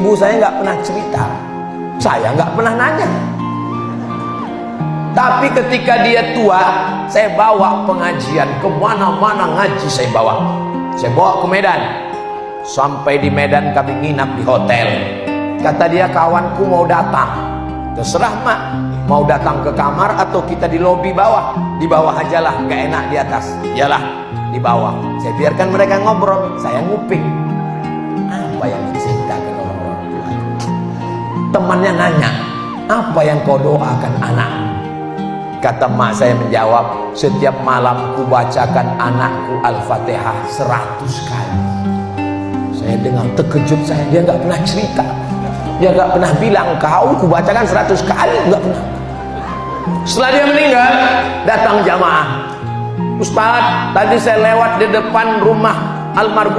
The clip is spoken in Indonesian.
Ibu saya nggak pernah cerita, saya nggak pernah nanya. Tapi ketika dia tua, saya bawa pengajian kemana-mana, ngaji saya bawa ke Medan. Sampai di Medan kami nginap di hotel. Kata dia, kawanku mau datang, terserah mak, mau datang ke kamar atau kita di lobi bawah. Di bawah aja lah, nggak enak di atas. Yalah, di bawah. Saya biarkan mereka ngobrol, saya nguping. Apa yang diceritakan orang-orang tua? Temannya nanya, apa yang kau doakan anak? Kata mak saya menjawab, setiap malam ku bacakan anakku Al-Fatihah 100 kali. Saya dengar terkejut saya, dia nggak pernah cerita. Dia nggak pernah bilang, kau ku bacakan 100 kali, nggak pernah. Setelah dia meninggal, datang jamaah. Ustaz, tadi saya lewat di depan rumah almarhum